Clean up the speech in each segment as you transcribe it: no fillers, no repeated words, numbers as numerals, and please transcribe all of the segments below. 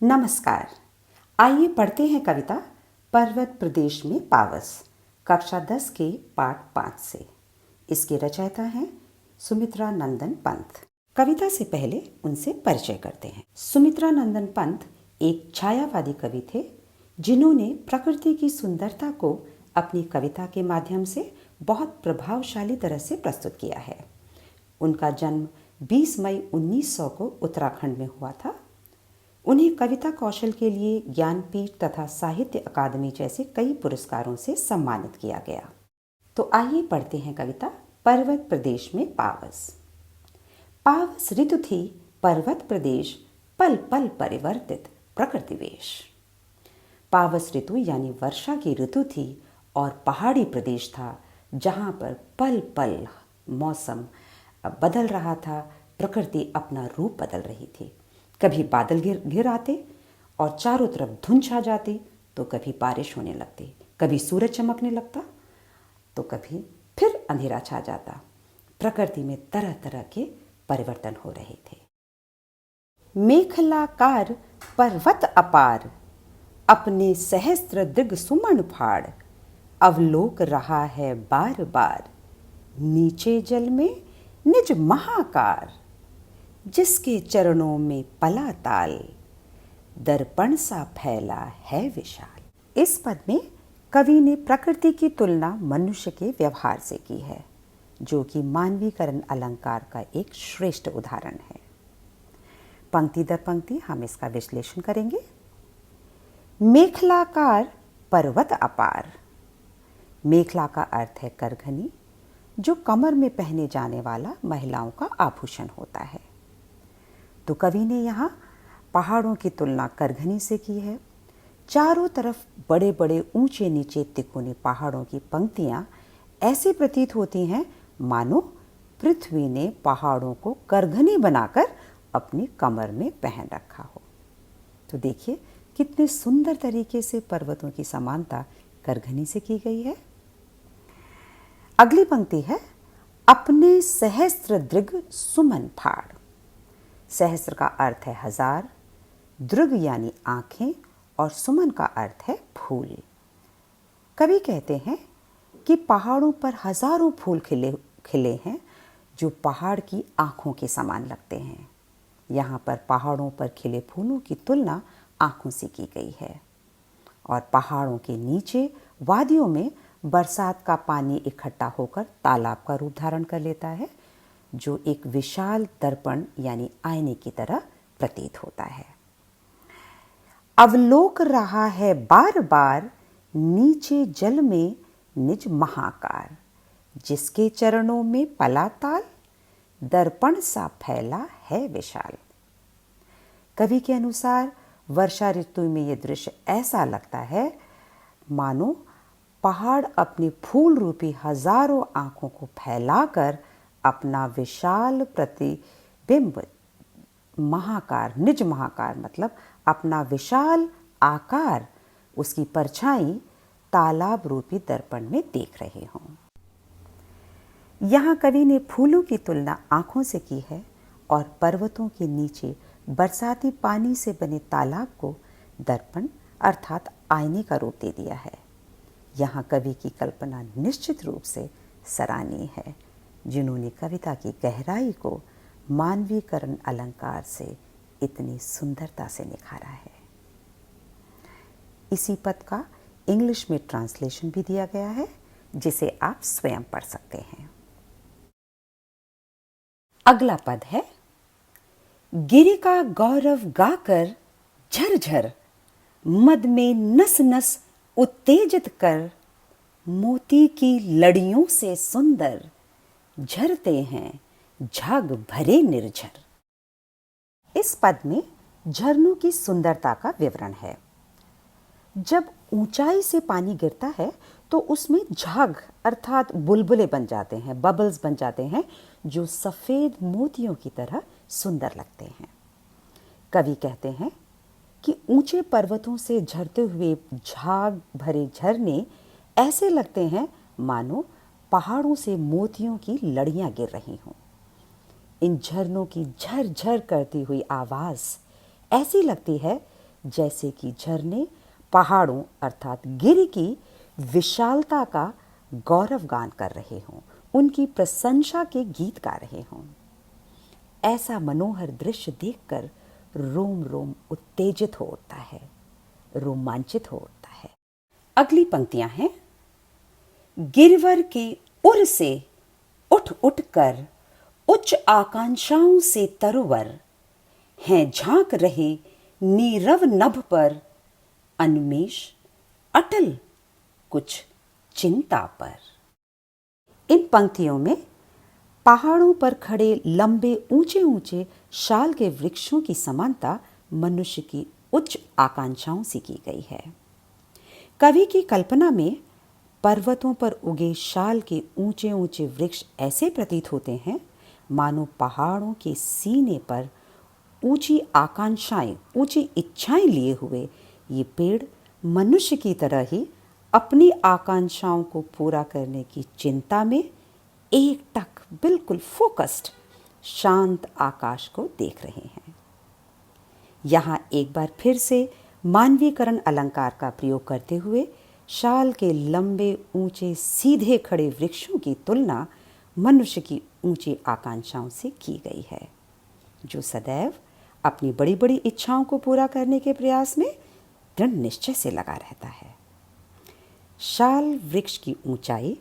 नमस्कार। आइए पढ़ते हैं कविता पर्वत प्रदेश में पावस, कक्षा 10 के पाठ 5 से। इसके रचयिता हैं सुमित्रा नंदन पंत। कविता से पहले उनसे परिचय करते हैं। सुमित्रा नंदन पंत एक छायावादी कवि थे जिन्होंने प्रकृति की सुंदरता को अपनी कविता के माध्यम से बहुत प्रभावशाली तरह से प्रस्तुत किया है। उनका जन्म 20 मई 1900 को उत्तराखंड में हुआ था। उन्हें कविता कौशल के लिए ज्ञानपीठ तथा साहित्य अकादमी जैसे कई पुरस्कारों से सम्मानित किया गया। तो आइए पढ़ते हैं कविता पर्वत प्रदेश में पावस। पावस ऋतु थी पर्वत प्रदेश, पल पल परिवर्तित प्रकृति वेश। पावस ऋतु यानी वर्षा की ऋतु थी और पहाड़ी प्रदेश था जहाँ पर पल पल मौसम बदल रहा था, प्रकृति अपना रूप बदल रही थी। कभी बादल घिर आते और चारों तरफ धुंध छा जाती, तो कभी बारिश होने लगती, कभी सूरज चमकने लगता, तो कभी फिर अंधेरा छा जाता। प्रकृति में तरह तरह के परिवर्तन हो रहे थे। मेखलाकार पर्वत अपार, अपने सहस्त्र दिग सुमन फाड़, अवलोक रहा है बार बार, नीचे जल में निज महाकार, जिसके चरणों में पला ताल, दर्पण सा फैला है विशाल। इस पद में कवि ने प्रकृति की तुलना मनुष्य के व्यवहार से की है, जो कि मानवीकरण अलंकार का एक श्रेष्ठ उदाहरण है। पंक्ति दर पंक्ति हम इसका विश्लेषण करेंगे। मेखलाकार पर्वत अपार। मेखला का अर्थ है करघनी, जो कमर में पहने जाने वाला महिलाओं का आभूषण होता है। तो कवि ने यहाँ पहाड़ों की तुलना करघनी से की है। चारों तरफ बड़े बड़े ऊंचे नीचे तिकोने पहाड़ों की पंक्तियाँ ऐसी प्रतीत होती हैं मानो पृथ्वी ने पहाड़ों को करघनी बनाकर अपनी कमर में पहन रखा हो। तो देखिए कितने सुंदर तरीके से पर्वतों की समानता करघनी से की गई है। अगली पंक्ति है, अपने सहस्त्र दृग सुमन फाड़। सहस्त्र का अर्थ है हजार, दृग यानी आंखें और सुमन का अर्थ है फूल। कवि कहते हैं कि पहाड़ों पर हजारों फूल खिले हैं जो पहाड़ की आंखों के समान लगते हैं। यहाँ पर पहाड़ों पर खिले फूलों की तुलना आंखों से की गई है। और पहाड़ों के नीचे वादियों में बरसात का पानी इकट्ठा होकर तालाब का रूप धारण कर लेता है, जो एक विशाल दर्पण यानी आईने की तरह प्रतीत होता है। अवलोक रहा है बार बार, नीचे जल में निज महाकार, जिसके चरणों में पला ताल, दर्पण सा फैला है विशाल। कवि के अनुसार वर्षा ऋतु में यह दृश्य ऐसा लगता है मानो पहाड़ अपनी फूल रूपी हजारों आंखों को फैलाकर अपना विशाल प्रतिबिंब महाकार, निज महाकार मतलब अपना विशाल आकार, उसकी परछाई तालाब रूपी दर्पण में देख रहे हों। यहाँ कवि ने फूलों की तुलना आंखों से की है और पर्वतों के नीचे बरसाती पानी से बने तालाब को दर्पण अर्थात आईने का रूप दे दिया है। यहाँ कवि की कल्पना निश्चित रूप से सराहनीय है, जिन्होंने कविता की गहराई को मानवीकरण अलंकार से इतनी सुंदरता से निखारा है। इसी पद का इंग्लिश में ट्रांसलेशन भी दिया गया है, जिसे आप स्वयं पढ़ सकते हैं। अगला पद है, गिरि का गौरव गाकर झरझर, मद में नस नस उत्तेजित कर, मोती की लड़ियों से सुंदर, झरते हैं झाग भरे निर्झर। इस पद में झरनों की सुंदरता का विवरण है। जब ऊंचाई से पानी गिरता है तो उसमें झाग अर्थात बुलबुले बन जाते हैं, बबल्स बन जाते हैं, जो सफेद मोतियों की तरह सुंदर लगते हैं। कवि कहते हैं कि ऊंचे पर्वतों से झरते हुए झाग भरे झरने ऐसे लगते हैं मानो पहाड़ों से मोतियों की लड़ियां गिर रही हों। इन झरनों की झरझर करती हुई आवाज़ ऐसी लगती है जैसे कि झरने पहाड़ों अर्थात गिर की विशालता का गौरव गान कर रहे हों, उनकी प्रशंसा के गीत गा रहे हों। ऐसा मनोहर दृश्य देखकर रोम रोम उत्तेजित हो उठता है, रोमांचित हो उठता है। अगली पंक्तियां हैं। गिरवर के उर से उठ उठ कर उच्च आकांक्षाओं से तरोवर हैं झांक रहे नीरव नभ पर अन्मेष अटल कुछ चिंता पर। इन पंक्तियों में पहाड़ों पर खड़े लंबे ऊंचे ऊंचे शाल के वृक्षों की समानता मनुष्य की उच्च आकांक्षाओं से की गई है। कवि की कल्पना में पर्वतों पर उगे शाल के ऊंचे ऊंचे वृक्ष ऐसे प्रतीत होते हैं मानो पहाड़ों के सीने पर ऊंची आकांक्षाएं, ऊंची इच्छाएं लिए हुए ये पेड़ मनुष्य की तरह ही अपनी आकांक्षाओं को पूरा करने की चिंता में एकटक बिल्कुल फोकस्ड शांत आकाश को देख रहे हैं। यहाँ एक बार फिर से मानवीकरण अलंकार का प्रयोग करते हुए शाल के लंबे ऊंचे सीधे खड़े वृक्षों की तुलना मनुष्य की ऊंची आकांक्षाओं से की गई है, जो सदैव अपनी बड़ी बड़ी इच्छाओं को पूरा करने के प्रयास में दृढ़ निश्चय से लगा रहता है। शाल वृक्ष की ऊंचाई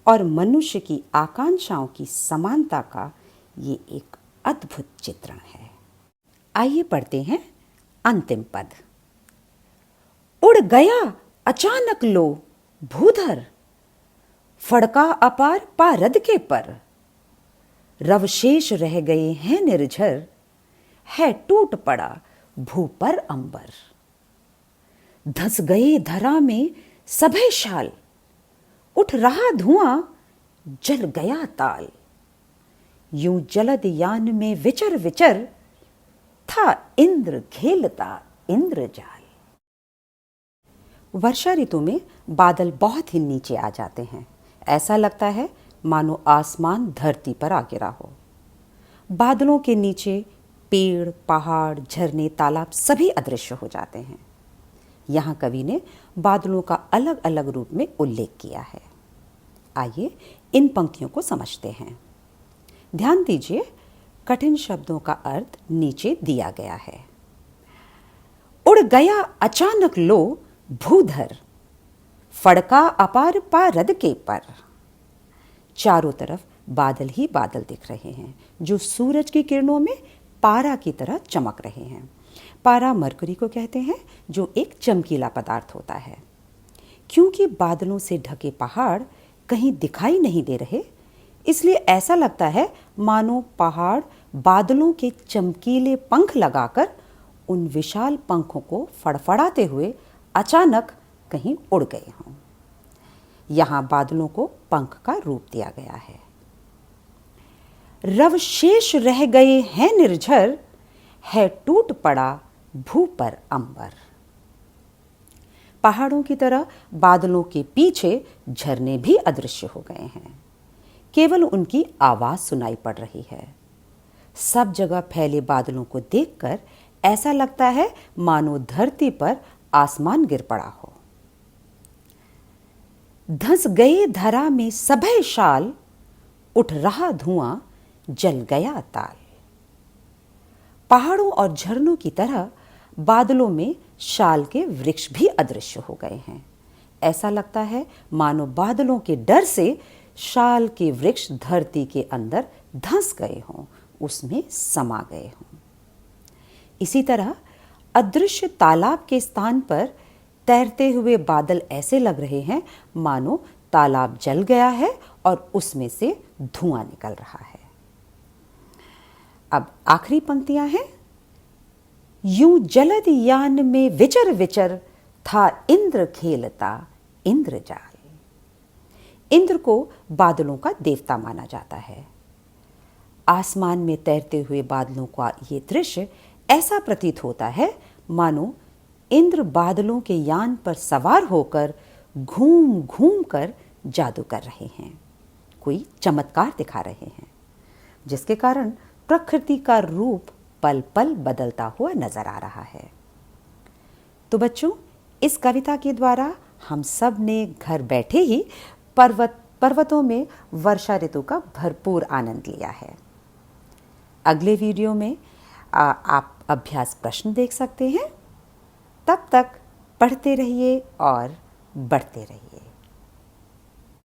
और मनुष्य की आकांक्षाओं की समानता का ये एक अद्भुत चित्रण है। आइए पढ़ते हैं अंतिम पद। उड़ गया अचानक लो भूधर, फड़का अपार पारद के पर, रवशेष रह गए हैं निर्झर, है टूट पड़ा भू पर अंबर। धंस गए धरा में सभे शाल, उठ रहा धुआं जल गया ताल। यूं जलद यान में विचर विचर, था इंद्र खेलता इंद्रजाल। वर्षा ऋतु में बादल बहुत ही नीचे आ जाते हैं। ऐसा लगता है मानो आसमान धरती पर आ गिरा हो। बादलों के नीचे पेड़, पहाड़, झरने, तालाब सभी अदृश्य हो जाते हैं। यहाँ कवि ने बादलों का अलग अलग रूप में उल्लेख किया है। आइए इन पंक्तियों को समझते हैं। ध्यान दीजिए, कठिन शब्दों का अर्थ नीचे दिया गया है। उड़ गया अचानक लो भूधर, फड़का अपार पारद के पर। चारों तरफ बादल ही बादल दिख रहे हैं, जो सूरज की किरणों में पारा की तरह चमक रहे हैं। पारा मरकरी को कहते हैं, जो एक चमकीला पदार्थ होता है। क्योंकि बादलों से ढके पहाड़ कहीं दिखाई नहीं दे रहे, इसलिए ऐसा लगता है मानो पहाड़ बादलों के चमकीले पंख लगाकर उन विशाल पंखों को फड़फड़ाते हुए अचानक कहीं उड़ गए हों। यहाँ बादलों को पंख का रूप दिया गया है। रवशेष रह गए हैं निर्झर, है टूट पड़ा भू पर अंबर। पहाड़ों की तरह बादलों के पीछे झरने भी अदृश्य हो गए हैं। केवल उनकी आवाज सुनाई पड़ रही है। सब जगह फैले बादलों को देखकर ऐसा लगता है मानो धरती पर आसमान गिर पड़ा हो। धंस गए धरा में सभे शाल, उठ रहा धुआं जल गया ताल। पहाड़ों और झरनों की तरह बादलों में शाल के वृक्ष भी अदृश्य हो गए हैं। ऐसा लगता है मानो बादलों के डर से शाल के वृक्ष धरती के अंदर धंस गए हों, उसमें समा गए हों। इसी तरह अदृश्य तालाब के स्थान पर तैरते हुए बादल ऐसे लग रहे हैं मानो तालाब जल गया है और उसमें से धुआं निकल रहा है। अब आखिरी पंक्तियां हैं। यूं जलद यान में विचर विचर, था इंद्र खेलता इंद्रजाल। इंद्र को बादलों का देवता माना जाता है। आसमान में तैरते हुए बादलों का ये दृश्य ऐसा प्रतीत होता है मानो इंद्र बादलों के यान पर सवार होकर घूम घूम कर जादू कर रहे हैं, कोई चमत्कार दिखा रहे हैं, जिसके कारण प्रकृति का रूप पल पल बदलता हुआ नजर आ रहा है। तो बच्चों, इस कविता के द्वारा हम सब ने घर बैठे ही पर्वतों में वर्षा ऋतु का भरपूर आनंद लिया है। अगले वीडियो में आप अभ्यास प्रश्न देख सकते हैं। तब तक पढ़ते रहिए और बढ़ते रहिए।